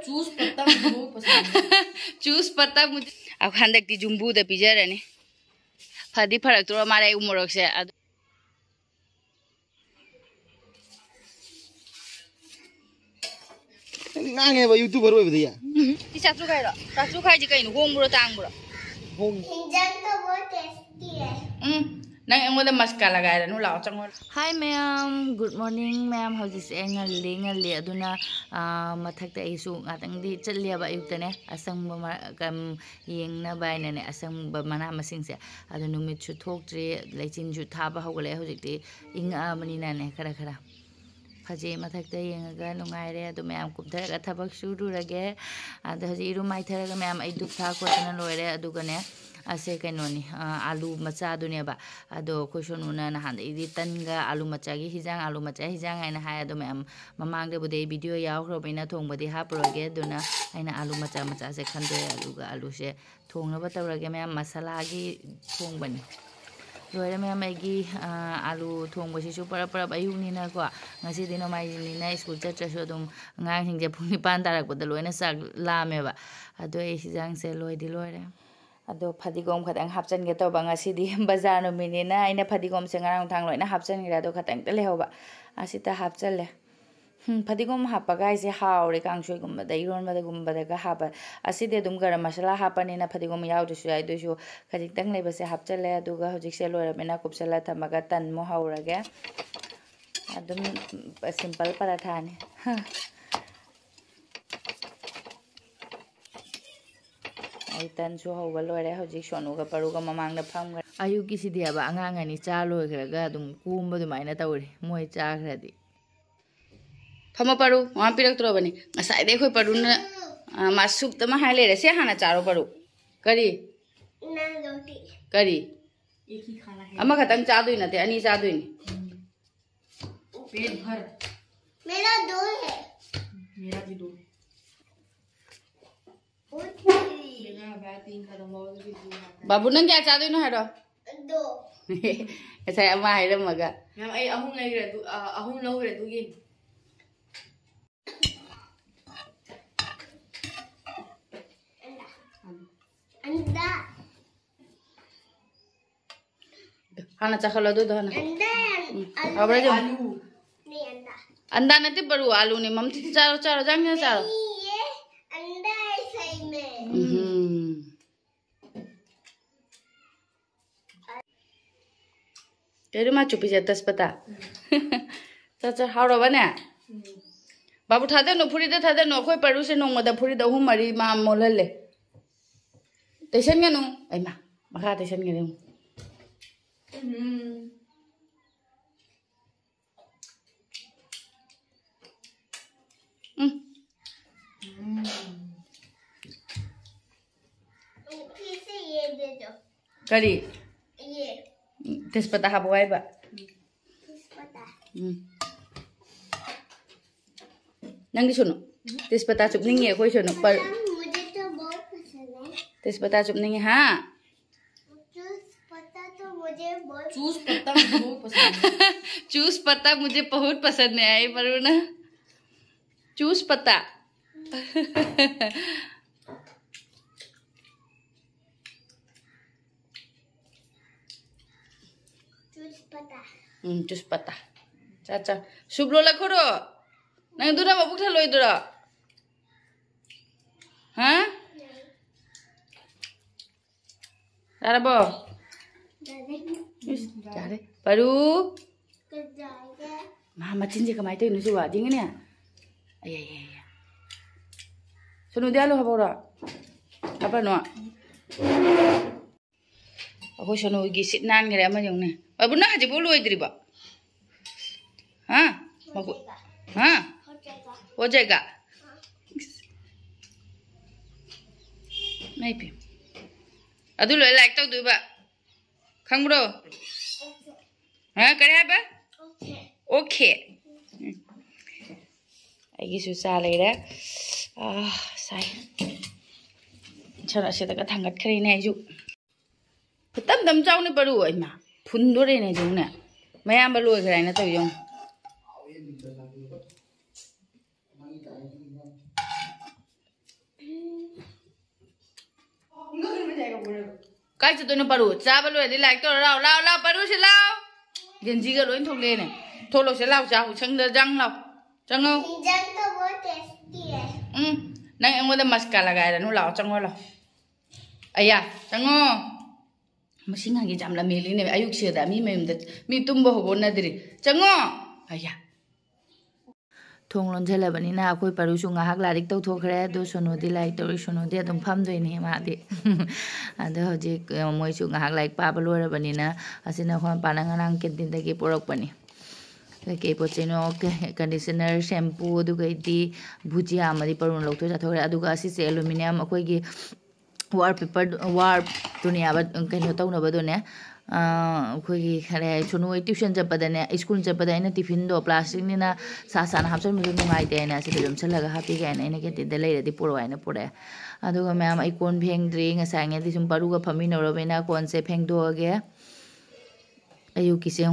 चूस पत्ता मुझे बहुत पसंद है। चूस पत्ता मुझे अब हंदकती जुम्बू द पिजरनी फदी फरक तो मारे उमरक से नांगे बा यूट्यूबर होय बदिया ती चाचू खाइ जी कइनु होंगब्रो तांगब्रो होंग इंजन तो बहुत टेस्टी है नंग एंगोदा मस्का लगाय नु लाओ चंगो hi ma'am good morning ma'am हौजिस ngली अदुना मथक्ते आइसु ngatangdi चलियाबा अयुक्तने असंग कम येंगना बायने असंग मना मसिंगसे अदु नुमितसु थोक्ट्रे लेचिनजु थाबा हौगले हौजिकति इंगा मनिना ने खरा खरा फजे मथक्ते येंगा नुंगाइरे अदु मैम कुबधरगा थबक सुरुरगे अदु हजि इरु माइथरगा मैम आई दुप था खोतना लोइरे अदुगने असे कइनोनी आलू मचा दुनेबा अदो खोसोनुना नहान इदि तनगा आलू मचा गी हिजांग आलू मचा हिजांग आइना हाय अदो मैम ममांगदे बुदे वीडियो यावख्रबैना थोंबदि हापुरगे दुना आइना आलू मचा मचा से खंदे अदुगा आलू से थोंगनबा तवरगे मैम मसाला गी थोंबनी लोरे मैम आइगी आलू थोंबसिसु परप परप अयुनिना को ngasi dino mai nina school chatrasu adum ngang hingje phuni pan tarakbada loina sak lameba ado ei hijang se loi di loire ado fadigom khatang hapchan ge to banga sidi bazar no minina aina fadigom se ngarang thang loina hapchan gira do khatang te lehoba asita hapchale fadigom hapaga ise haure kangsoi gumba da iron bada gumba da ga haba aside dum garam masala hapani na fadigom yaw du su ai du su khajik tang leba se hapchale adu ga hojik se loira mena kupsala thamaga tan mo haurage adum simple paratha ne आई तन सु हौबा लोरे हौजिक सोनुगा परुगा ममांगदा फामगा आयुकी सिदियाबा अंगांगानी चा लोइग्रगा अदुम कुंबा दुमाइना तौरी मोय चाख्रदि फम परू वहां पिरक्तरोबनी ngसाइदे खोइ परुना मासुप तमा हाय लेरे से हाना चारो परू करी ना रोटी करी एक ही खाना है अमा खतम चादुई नते अनि चादुई पेट भर मेरा दो है मेरा भी दो बाबू नंग क्या चादुई न हरो दो ऐसा अमा हायरमगा मैम आई अहुम लगे तू अहुम लगे तू ये अंडा हाना चखलो दो दो ना अंडा अब रे आलू नहीं अंडा अंडा नते बरु आलू ने मम चारो चारो जांग चारो ये अंडा है सही में तेरे मा चुपी जे तस्पता चाचा हारो बने बाबू थादे नो फुरी दे थादे नो खोइ परू से नोंगदा फुरी द हुमरी मा मोलले टेशन गनु ऐमा मखा टेशन गनु फिर से ये दे दो करी ये तेजपत्ता हाबवाई बा पता नंगी सुनो तेजपत्ता चुपनिंगे कोई सुनो पर मुझे तो बहुत पसंद है तेजपत्ता चुपनिंगे हाँ चूस पत्ता तो मुझे बहुत पसंद है चूस पत्ता मुझे बहुत पसंद है चूस पत्ता मुझे बहुत पसंद है आई पर ना चूस पत्ता चूस पत्ता चाचा सुब्रो लखोरो नंग दुना बाबू था लोई दुरा हाँ अरे बो जारे परू मा मचिन जे कमाई तो इनुसु वादिंग ने अय सुनु दियालो हबोरा apa no ako sono gi sitnan ngere ama jongne babu na haji bolu idriba ha babu ha हो जाएगा नहीं पे अदु लो लाइक तो दुबा खंगब्रो हां करे बा ओके आइगी सुसा लेरे साई छरा से तक थांगत खरे ने जु तम तम चाउने परू अइमा फुंदोरे ने जुने मयाम बा लोय खराय न तो यong काय चतुन पारू चाबा लोयदि लाइक तो लाव लाव लाव पारू से लाव गेंजी का लोइन थोक ले ने थोलो से लाव चाहू संग जंग लाव चंगो जंग तो बहुत टेस्टी है नंग एंगोदा मस्का लगाय नु लाव चंगो लाव अया चंगो मसिंगा गी जामला मेली ने अयुक सेदा मी मेम मी तुम्बो होबो नदरि चंगो अया थोंग लोंझलबनिना अखोय पारुसु ngahak लारिक तौथोखरे दो सोनोदि लाइक तौरि सोनोदि अदुम फामदोइने मादि अदो हजिक मोइसु ngahak लाइक पाबा लोरबनिना असिना होन पानांगांग केंटिनदगी पोरकपनि के पोचेनो कंडीशनर शैम्पू दुगैदि भुजिया मदि परुन लौथो जाथोरे अदुगा असिसे एल्युमिनियम अखोयगी वार पेपर वार दुनियाबा कइनो तौनबदोने अखोयगी खरे सोनुई ट्यूशन चपदने स्कूल चपदने टिफिन दो प्लास्टिक निना सासान हापसन मुझे नुंगाइते ना सिदे जम चलगा हापी गायना इने केते दे लेरदि पुरवाइना पुरे अदुगा मैम आई कोन भेंगद्रि ngसांगे दि सुम पारुगा फमी नरबेना कोन से फेंगदोगे अयु किसे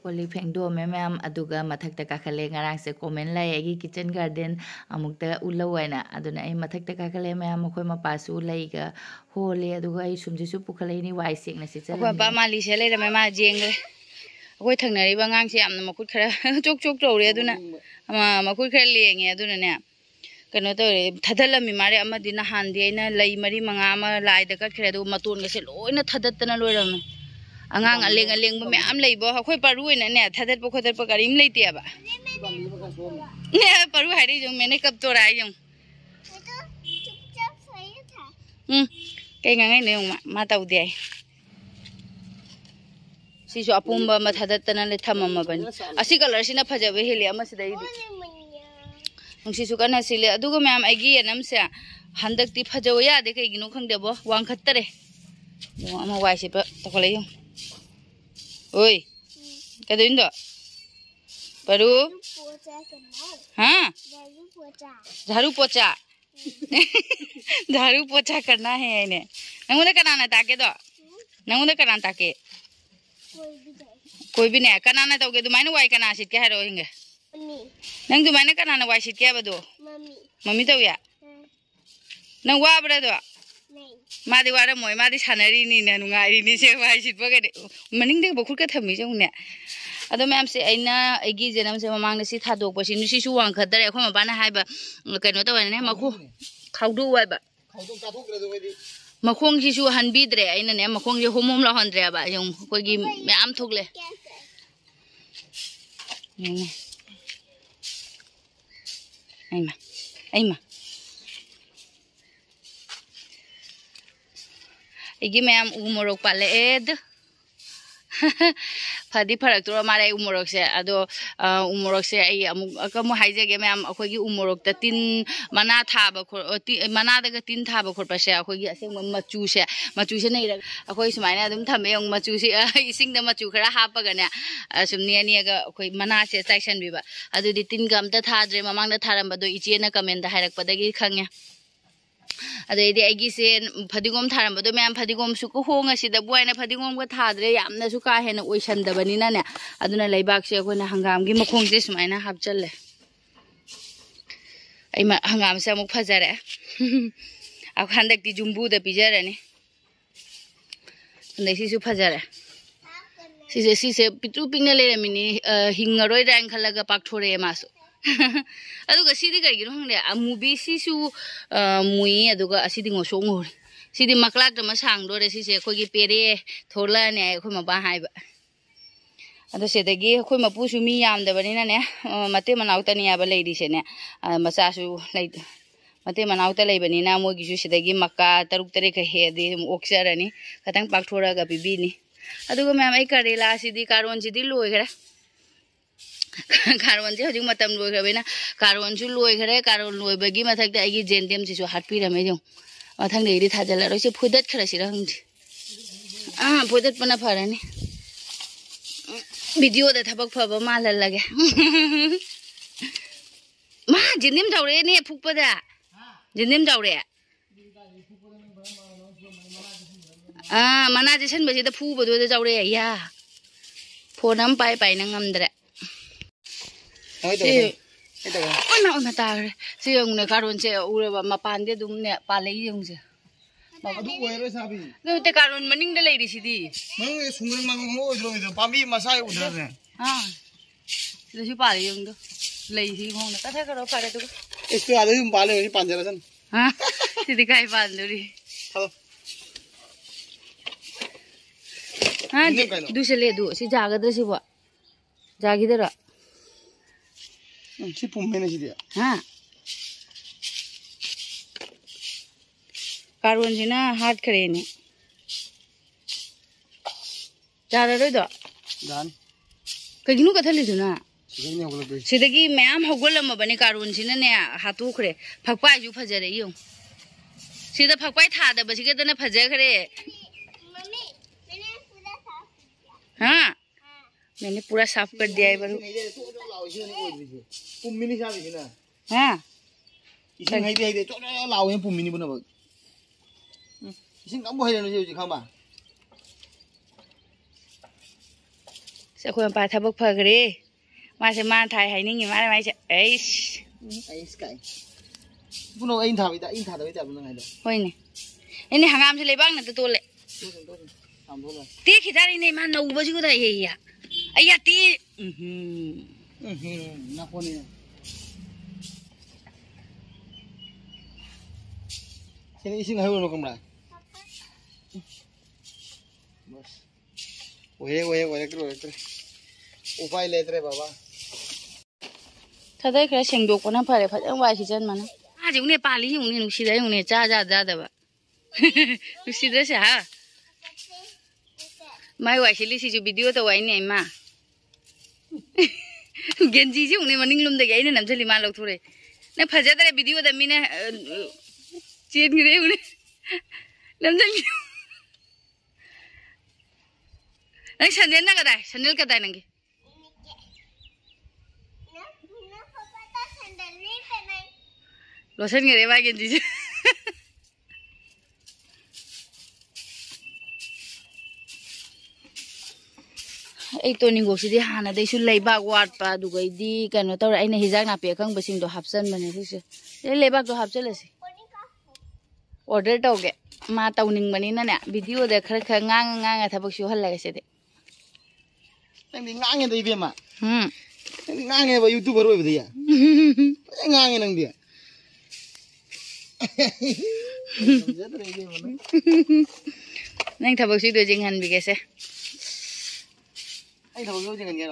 कोली फेंगदो मैम अदुगा मथकता काखले ngarang से कमेंट लाइगी किचन गार्डन अमुक्ता उलवाइना अदुना आई मथकता काखले मैम अखोय मपासु लाइगा होले अदुगा आई सुमजिसु पुखलेनी वाइ सेंगना से चल अखोय बा माली से लेरे मा जेंगले अखोय थंगनरिबा ngang से यामना मखुत खरा चोक चोक तौरे अदुना मखुत खरा लेंगे अदुना ने कनो तो थदलमी मारे अमदि नहान दि आइना लई मरी मंगा अमा लाइदा कटखरे अदु मतोन गसे लोइना थदतना लोइरम अंगांग अलेंग अलेंग मैम लेबो अखोय पारू ने थदत पखोदत पकरिम लेतेबा ने पारू हारि जों मेने कब तो राय जों चुपचाप सही था कई ngangai ने मा तौदे सिसु अपुंबा मा थदतना ले थममबनि असि कलर सिना फजबे हेले अमा सिदैदि नंसिसु कना सिले अदुगो मैम आइगी एनमसे हंदकति फजव यादे कइगिनो खंगदेबो वांखत्तरे अमा वाइसे प तखलैयो ओय कदोइंदो पारू पोचा करना हां झाड़ू पोचा झाड़ू पोछा करना है इने नंगुदे कनाना ताके दो नंगुदे कनाना ताके कोई भी नहीं कनाना तौगे दुमाइना वाइ कना सिट के हारो हिंगे मम्मी नंग दुमाइना कनाना वाइ सिट के बदो मम्मी मम्मी तौया नंग वाब्रा दो नहीं मादि वारा मोय मादि सानरी नि न नुंगारि नि से वाइ सिट बगे मनिंग दे बखुर का थमी जौने अदो मैम से आइना आइगी जेनम से ममांग ने सि थादोक पसि नुसि सु वांग खदरे अखो मबाना हाइबा कइनो तवने मखु खाउदु वाइबा खाउदु चाथोक्रे दो बेदि मखोंग सिसु हनबिद्रे आइना ने मखोंग जे होमोम ला हनद्रे बा जों कोइगी मैम थोगले आइमा आइमा इगी मैम उमोरक पाले एद फदी फरक तो मारे उमोरक से अदो उमोरक से आई अमु हाइजेगे मैम अखोगी उमोरक त तीन मना थाब मना दग तीन थाब खोरप से अखोगी असेंग मचू से नहीं रग अखोई सुमाइना अदुम थमे यंग मचू से इसिंग द मचू खरा हापगने सुमनी अनिगा अखोई मना से चाइसन बिबा अदुदि तीन गम त थाद्रे ममांग द थारमबदो इचेना कमेंट हाइरक पदगी खंगे अदे आइगी से फदिगोम थारमबदो मैम फदिगोम सु को होंग सिदा बुआइना फदिगोम को थाद्रे यामना सु का हेना ओइसनदबनिना ने अदुना लैबाक से अखोना हंगाम की मखोंग से सुमाइना हापचले आई हंगाम से अमुक फजरे अब हंदकती जुम्बू द पिजरनी हंदकसिसु फजरे सिसे पितृ पिंगना लेरमिनी हिंगरोय राइन खलगा पाकथोरे मासु अदुगा सिदि करिगिनो हंगले अमुबी सिसु मुई अदुगा असिदि ngosong hor sidi maklak da masang do re sise khogi pere thola ne khoi ma ba haiba ado sedagi khoi ma pu su mi yam da bani na ne mate manaw ta ni aba leidi se ne macha su lei mate manaw ta lei bani na mo gi su sedagi makka taruk tare ka he de oksarani katang pak thora ga bibi ni aduga ma'am ai karela sidi karon sidi loi gra कारोन से हजिक मतम लोय खबेना कारोन सु लोय खरे कारोन लोय बगी मथक the आगी जेंडेम सिसु हाटपि रमे जों मथंग देरि थाजला रसे फुदत खरसि रहंग फुदत पना फरनी वीडियो द थबक फब माल लगे मा जेंडेम जावरे ने फुकपदा जेंडेम जावरे मना जेसन बजे द फुबदो द जावरे या फोन हम पाई पाई न ngамद्रे ना तारे से कारोन से उरबा मपान दे दुम ने पाले yung से अदु ओइरो साबी ते कारोन मनिंग दे लेरी सिदी मंग सुंगरंग मंग ओइरो इदो पामी मसाय उधरने हां जसी पाले यंग लेई सी होन कथा करो पारे तो इसके आधे हम पाले होई पांजरा सन हां सिदी काय पांदोरी हेलो हां दूसरे ले दो सी जागद्र सिबो जागिदरा सी पुम्मेने सिदिया हां कारोन सिना हाथ खरेने जारा रोइदो जान कगिनु कथली दुना सिगने होगलो सिदगी मैम हौगलमबने कारोन सिनने हातोखरे फकपाइजु फजरे यो सिदा फकपाइ थादबसिगदना फजखरे मम्मी मैंने पूरा साफ किया हां मैंने पूरा साफ कर दिया है बरु पुम्मिनी साबी ना हां इसिं हाइदे चो लावे पुम्मिनी बनब इसिं कम बहायनो जे खामा सखोय पा थबक फगरे मासे मा थाय हाइनिंगी मारे माइसे एइस काय बुनो इन थाबिदा इन थादबे जाबुन हाइदा होइने एने हंगाम से लेबांग न तोले सामबोला ती खिदारी ने मा नौबजी को दाई या अया ती ना कोनी सेने इसिं हाइबो कमरा बस ओए करो उपाय लेतरे बाबा थदे खरे सेंगदोकना फरे फजन वाइसि जन माना आज उने पाली उने नुसिदा उने चा दबा नुसिदा से हा माय वाइसि लिसि जो वीडियो तो वाइने मा गेंजी जी उने मनिंग लुम दे गाइने नमजली मा लौथुरे ने फजदरे वीडियो द मिने चेन गिरे उने नमजली नंग संदेल ना कदाय संदेल कदाय नंगे लोसन गिरे वा गेंजी जी ऐ तो निगोसिदि हाना दैसु लेबाक वाटपा दुगैदि कनो तौर आइना हिजाक नापे खंगबसिंदो हापसन बने सिसे ए लेबाक दो हापचलसि ऑर्डर तौगे मा तौनिंग बनिना ने वीडियो दे खर खर ngang थबक सु हल्लागे सेदे नंदी ngange दे बेमा ngange बा यूट्यूबर ओइ बदिया ngange नंदी नंग थबक सु दो जिंग हन बिगेसे ai thầu vô chừng vậy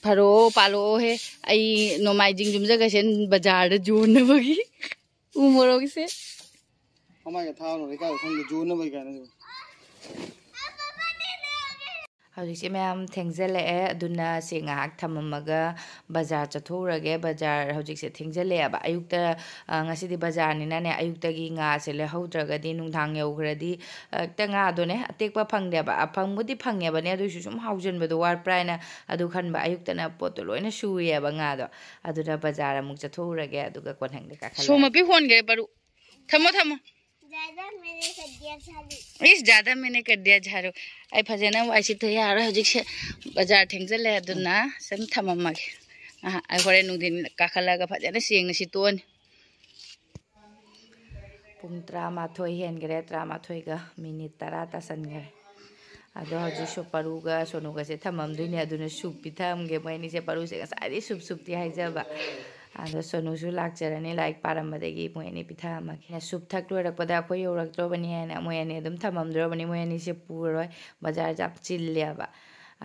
furrow पालो है आई नोमाई जिंग जुम जगह से बाजार जोन बगी उमरो से हमारे थाव नो का खंग जोन बगी का न हौजिसे मैम थेंगजले अदुना से ngaak thamamaga bazar chathurage bazar hojikse thengzale aba ayukta ngasidi bazar ni na ne ayukta gi nga se le haudraga di nungthang yaugradi ta nga do ne atekpa phangde ba aphangmudi phangye ba ne adu sum haujen ba do war praina adu khan ba ayukta na pot loina suye ba nga do adura bazar amuk chathurage aduga konhang de ka khala so mapi hon ge baru thamo ज्यादा मैंने कर दिया झाड़ू आई फजना वाइसी तो यार हजिक से बाजार थेंगजले अदुना सम थममगे आई होरे नुदिन काखलागा फजना सेंगना सितोन पुंग 13 हेनगरे 13 गा मिनिट 10 तासनगरे अदो हजिक सो परुगा सोनुगा से थममदुने अदुना सुप पिथामगे मैनी से परुसे गसाई सुप ती हाइजबा आदो सोनुसु लाक्चरनी लाइक पारमदगी मोयनी पिथामगे सुप थक्लोरकपदा अखोय यौरक्तोबनी हैना मोयनी अदुम थममद्रोबनी मोयनी से पुरोय बाजार जाप चिल्लेबा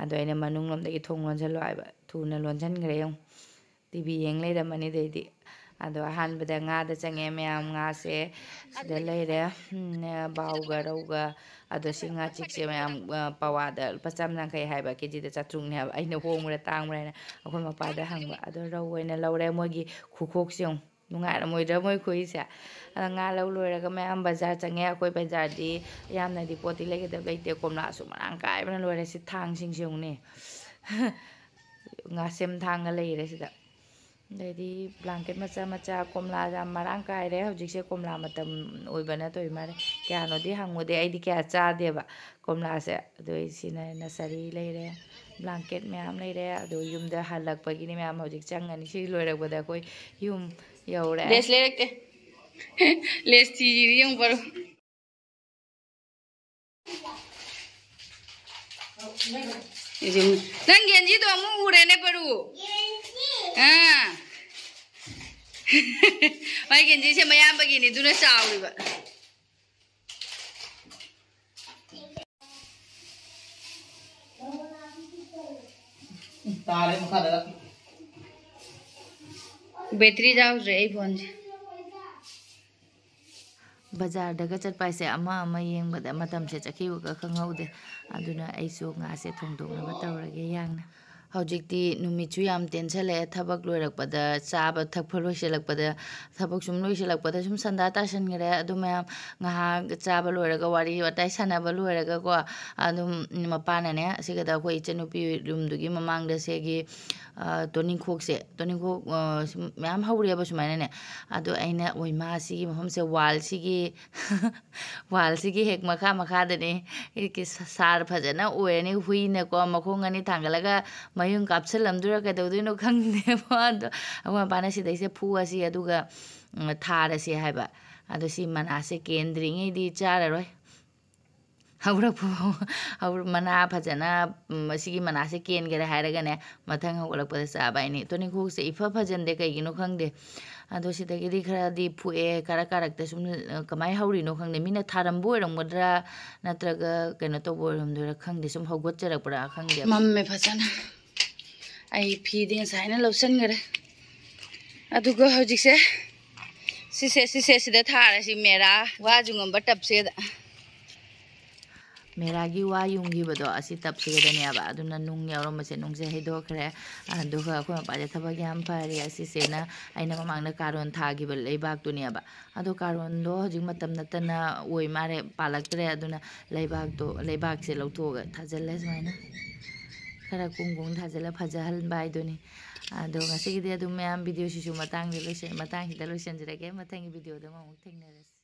आदो एने मनुंग लमदगी थोंग लोंजलो आइबा थुना लोंजनग्रे यं टीवी येंग लेदमनी देदी आदो हानबदा ngaदा चंगे मैम nga से सिदा लेरे बाउगा रौगा आदो सिंगा चिकसे मैम पवादा पचाम नंखै हाइबा केजीदा चात्रुंगने हाइबा आइना होंगरा तांगरायना अखोय मपादा हंगबा आदो रौवैना लौरे मोगी खुखोक्सियों नुंगारा मोइदरा मोइ खोइसा nga lau loiraga मैम बाजार चंगे अखोय बाजारदी यामनादी पोती लेगेदा लेते कोमलासु मरांग काइबना लोरे सि थांग सिंगसियोंने nga sem thanga लेरे सिदा देदी ब्लैंकेट मचा मचा कोमला जाम मरांग कायरे हजिकसे कोमला मतम ओइबना तोइ मारे क्यानोदी हंगोदे आइदी क्या चादेबा कोमला से दोइ सिना नसरी लेरे ꯕ꯭ꯂꯥꯡꯀꯦꯠ ꯃꯌꯥꯝ ꯂꯩꯔꯦ ꯑꯗꯣ ꯌꯨꯝꯗ ꯍꯜꯂꯛꯄꯒꯤꯅꯤ ꯃꯌꯥꯝ ꯍꯧꯖꯤꯛ ꯆꯪꯉꯅꯤ ꯁꯤ ꯂꯣꯏꯔꯛꯄꯗ ꯑꯩꯈꯣꯏ ꯌꯨꯝ ꯌꯧꯔꯦ लेस ले रखते लेस चीज yung paro nang genji to amu ure ne paru genji mai genji se mayam bagini duna sauri ba तारे मुखा दे battery जाऊ रे phone se ꯕꯖꯥꯔꯗꯒ ꯆꯠꯄ ꯍꯥꯏꯁꯦ ꯑꯃ ꯌꯦꯡꯕꯗ ꯃꯇꯝꯁꯦ ꯆꯠꯈꯤꯕꯒ ꯈꯪꯍꯧꯗꯦ ꯑꯗꯨꯅ ꯑꯩꯁꯨ ꯉꯥꯁꯦ ꯊꯣꯡꯗꯣꯛꯅꯕ ꯇꯧꯔꯒꯦ ꯌꯥꯡꯅ ꯍꯧꯖꯤꯛꯇꯤ ꯅꯨꯃꯤꯠꯁꯨ ꯌꯥꯝ ꯇꯦꯟꯁꯜꯂꯛꯑꯦ ꯊꯕꯛ ꯂꯣꯏꯔꯛꯄꯗ ꯆꯥꯕ ꯊꯛꯄ ꯂꯣꯏꯁꯤꯜꯂꯛꯄꯗ ꯊꯕꯛ ꯁꯨꯝ ꯂꯣꯏꯁꯤꯜꯂꯛꯄꯗ ꯁꯨꯝ ꯁꯟꯗꯥ ꯇꯥꯁꯟꯈꯔꯦ ꯑꯗꯨ ꯃꯌꯥꯝ ꯉꯥꯏꯍꯥꯛ ꯆꯥꯕ ꯂꯣꯏꯔꯒ ꯋꯥꯔꯤ ꯋꯥꯇꯥꯏ ꯁꯥꯟꯅꯕ ꯂꯣꯏꯔꯒꯀꯣ ꯑꯗꯨꯝ ꯃꯄꯥꯅꯅꯦ ꯑꯁꯤꯒꯗ ꯑꯩꯈꯣꯏ ꯏꯆꯟꯅꯨꯄꯤ ꯔꯨꯝꯗꯨꯒꯤ ꯃꯃꯥꯡꯗ ꯁꯤꯒꯤ ꯇꯣꯅꯤꯡꯈꯣꯛ ꯃꯌꯥꯝ ꯍꯧꯔꯦꯕ ꯁꯨꯃꯥꯏꯅꯅꯦ ꯑꯗꯣ ꯑꯩꯅ ꯃꯥ ꯁꯤꯒꯤ ꯃꯐꯝꯁꯦ ꯋꯥꯜꯁꯤꯒꯤ ꯍꯦꯛ ꯃꯈꯥꯗꯅꯤ ꯁꯥꯔ ꯐꯖꯅ ꯑꯣꯏꯔꯅꯤ ꯍꯨꯏꯅꯀꯣ ꯃꯈꯣꯡ ꯑꯅꯤ ꯊꯥꯡꯒꯠꯂꯒ ꯃꯌꯨꯡ ꯀꯥꯞꯁꯤꯜꯂꯝꯗꯣꯏꯔꯥ ꯀꯩꯗꯧꯗꯣꯏꯅꯣ ꯈꯪꯗꯦꯕ ꯑꯗꯣ ꯑꯩꯈꯣꯏ ꯃꯄꯥꯅ ꯁꯤꯗꯩꯁꯦ ꯐꯨꯑꯁꯤ ꯑꯗꯨꯒ ꯊꯥꯔꯁꯤ ꯍꯥꯏꯕ ꯑꯗꯣ ꯁꯤ ꯃꯅꯥꯁꯦ ꯀꯦꯟꯗ꯭ꯔꯤꯉꯩꯗꯤ ꯆꯥꯔꯔꯣꯏ ꯃꯅꯥ ꯐꯖꯅ ꯃꯁꯤꯒꯤ ꯃꯅꯥꯁꯦ ꯀꯦꯟꯒꯔꯦ ꯍꯥꯏꯔꯒꯅꯦ ꯃꯊꯪ ꯍꯧꯒꯠꯂꯛꯄꯗ ꯆꯥꯕ ꯍꯥꯏꯅꯤ ꯇꯣꯅꯤꯡꯈꯣꯛꯁꯦ ꯐꯖꯟꯗꯦ ꯀꯩꯒꯤꯅꯣ ꯈꯪꯗꯦ ꯑꯗꯣ ꯁꯤꯗꯒꯤꯗꯤ ꯈꯔꯗꯤ ꯐꯨꯑꯦ ꯀꯥꯔꯛꯇ ꯁꯨꯝ ꯀꯃꯥꯏꯅ ꯍꯧꯔꯤꯅꯣ ꯈꯪꯗꯦ ꯃꯤꯅ ꯊꯥꯔꯝꯕ ꯑꯣꯏꯔꯝꯒꯗ꯭ꯔꯥ ꯅꯠꯇ꯭ꯔꯒ ꯀꯩꯅꯣ ꯇꯧꯕ ꯑꯣꯏꯔꯝꯗꯣꯏꯔꯥ ꯈꯪꯗꯦ ꯁꯨꯝ ꯍꯧꯒꯠꯆꯔꯛꯄ꯭ꯔꯥ ꯈꯪꯗꯦ मम्मे फजना आई फीदे साइना लौसनगरे अदुगा हजिसे सिसे सिदा थारसी मेरा वाजुंगम टपसेदा ꯃꯦꯔꯥꯒꯤ ꯋꯥ ꯌꯨꯡꯈꯤꯕꯗꯣ ꯑꯁꯤ ꯇꯞꯁꯤꯒꯗꯅꯦꯕ ꯑꯗꯨꯅ ꯅꯨꯡ ꯌꯥꯎꯔꯝꯕꯁꯦ ꯅꯨꯡꯁꯦ ꯍꯩꯗꯣꯛꯈ꯭ꯔꯦ ꯑꯗꯨꯒ ꯑꯩꯈꯣꯏ ꯃꯄꯥꯁꯦ ꯊꯕꯛ ꯌꯥꯝ ꯐꯔꯦ ꯑꯁꯤꯁꯦꯅ ꯑꯩꯅ ꯃꯃꯥꯡꯗ ꯀꯥꯔꯣꯟ ꯊꯥꯈꯤꯕ ꯂꯩꯕꯥꯛꯇꯨꯅꯦꯕ ꯑꯗꯣ ꯀꯥꯔꯣꯟꯗꯣ ꯍꯧꯖꯤꯛ ꯃꯇꯝ ꯅꯠꯇꯅ ꯑꯣꯏ ꯃꯥꯜꯂꯦ ꯄꯥꯜꯂꯛꯇ꯭ꯔꯦ ꯑꯗꯨꯅ ꯂꯩꯕꯥꯛꯁꯦ ꯂꯧꯊꯣꯛꯑꯒ ꯊꯥꯖꯤꯜꯂꯦ ꯁꯨꯃꯥꯏꯅ ꯈꯔ ꯀꯨꯡ ꯊꯥꯖꯤꯜꯂ ꯐꯖꯍꯟꯕ ꯍꯥꯏꯗꯨꯅꯤ ꯑꯗꯣ ꯉꯁꯤꯒꯤꯗꯤ ꯑꯗꯨꯝ ꯃꯌꯥꯝ ꯚꯤꯗꯤꯑꯣꯁꯤꯁꯨ ꯃꯇꯥꯡꯁꯤꯗ ꯂꯣꯏꯁꯤꯟꯖꯔꯒꯦ ꯃꯊꯪꯒꯤ ꯚꯤꯗꯤꯑꯣꯗ ꯑꯃꯨꯛ ꯊꯦꯡꯅꯔꯁꯤ